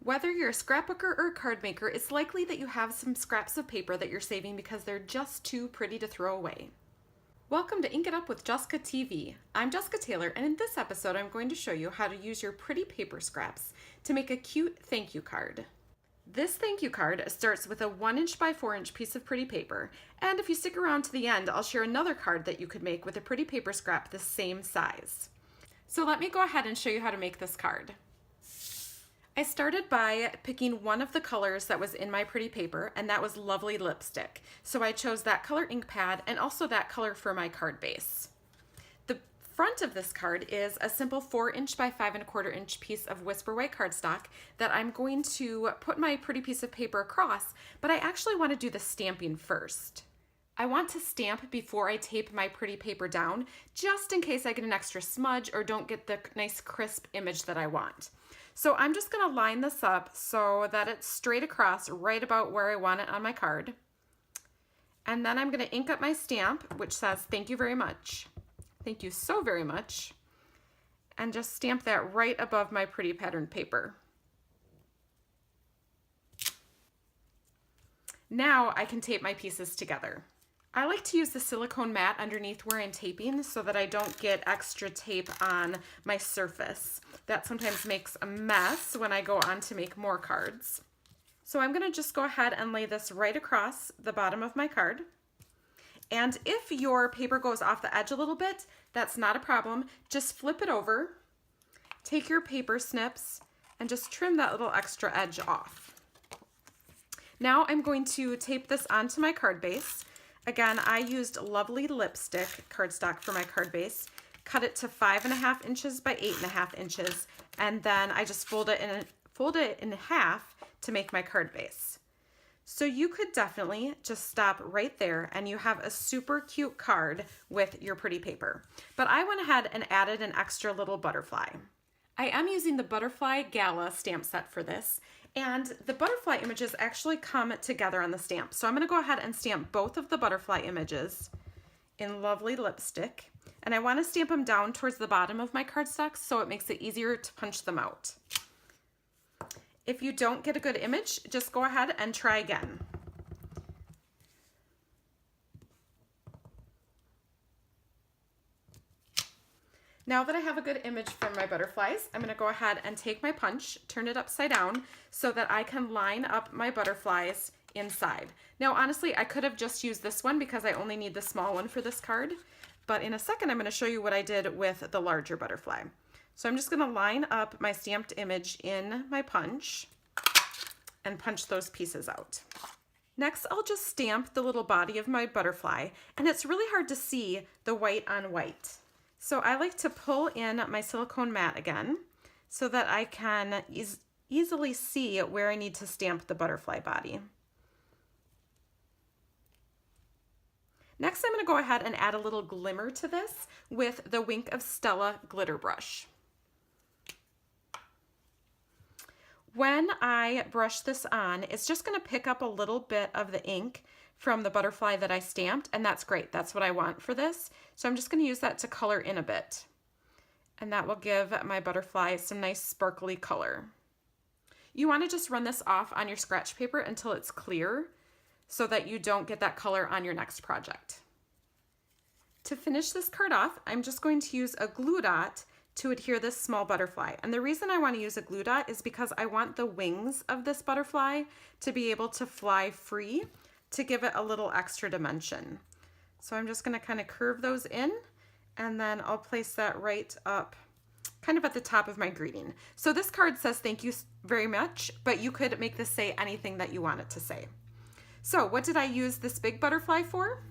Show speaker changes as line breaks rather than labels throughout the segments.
Whether you're a scrapbooker or a card maker, it's likely that you have some scraps of paper that you're saving because they're just too pretty to throw away. Welcome to Ink It Up with Jessica TV. I'm Jessica Taylor, and in this episode I'm going to show you how to use your pretty paper scraps to make a cute thank you card. This thank you card starts with a 1" by 4" piece of pretty paper, and if you stick around to the end, I'll share another card that you could make with a pretty paper scrap the same size. So let me go ahead and show you how to make this card. I started by picking one of the colors that was in my pretty paper, and that was Lovely Lipstick. So I chose that color ink pad and also that color for my card base. The front of this card is a simple 4" by 5¼ piece of Whisper White cardstock that I'm going to put my pretty piece of paper across, but I actually want to do the stamping first. I want to stamp before I tape my pretty paper down, just in case I get an extra smudge or don't get the nice crisp image that I want. So I'm just going to line this up so that it's straight across right about where I want it on my card. And then I'm going to ink up my stamp, which says thank you very much. Thank you so very much. And just stamp that right above my pretty patterned paper. Now I can tape my pieces together. I like to use the silicone mat underneath where I'm taping so that I don't get extra tape on my surface. That sometimes makes a mess when I go on to make more cards. So I'm going to just go ahead and lay this right across the bottom of my card. And if your paper goes off the edge a little bit, that's not a problem. Just flip it over, take your paper snips, and just trim that little extra edge off. Now I'm going to tape this onto my card base. Again, I used Lovely Lipstick cardstock for my card base, cut it to 5½ by 8½ and then I just fold it in half to make my card base. So you could definitely just stop right there and you have a super cute card with your pretty paper. But I went ahead and added an extra little butterfly. I am using the Butterfly Gala stamp set for this, and the butterfly images actually come together on the stamp. So I'm going to go ahead and stamp both of the butterfly images in Lovely Lipstick, and I want to stamp them down towards the bottom of my cardstock so it makes it easier to punch them out. If you don't get a good image, just go ahead and try again. Now that I have a good image from my butterflies, I'm going to go ahead and take my punch, turn it upside down so that I can line up my butterflies inside. Now honestly, I could have just used this one because I only need the small one for this card, but in a second I'm going to show you what I did with the larger butterfly. So I'm just going to line up my stamped image in my punch and punch those pieces out. Next, I'll just stamp the little body of my butterfly, and it's really hard to see the white on white. So I like to pull in my silicone mat again so that I can easily see where I need to stamp the butterfly body. Next, I'm going to go ahead and add a little glimmer to this with the Wink of Stella glitter brush. When I brush this on, it's just going to pick up a little bit of the ink from the butterfly that I stamped, and that's great. That's what I want for this. So I'm just going to use that to color in a bit. And that will give my butterfly some nice sparkly color. You want to just run this off on your scratch paper until it's clear so that you don't get that color on your next project. To finish this card off, I'm just going to use a glue dot to adhere this small butterfly. And the reason I want to use a glue dot is because I want the wings of this butterfly to be able to fly free to give it a little extra dimension. So I'm just going to kind of curve those in, and then I'll place that right up kind of at the top of my greeting. So this card says thank you very much, but you could make this say anything that you want it to say. So what did I use this big butterfly for?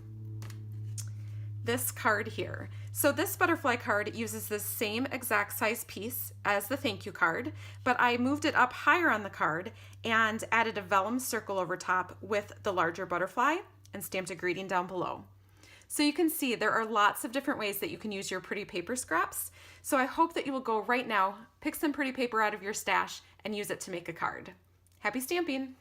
This card here. So this butterfly card uses the same exact size piece as the thank you card, but I moved it up higher on the card and added a vellum circle over top with the larger butterfly and stamped a greeting down below. So you can see there are lots of different ways that you can use your pretty paper scraps. So I hope that you will go right now, pick some pretty paper out of your stash and use it to make a card. Happy stamping!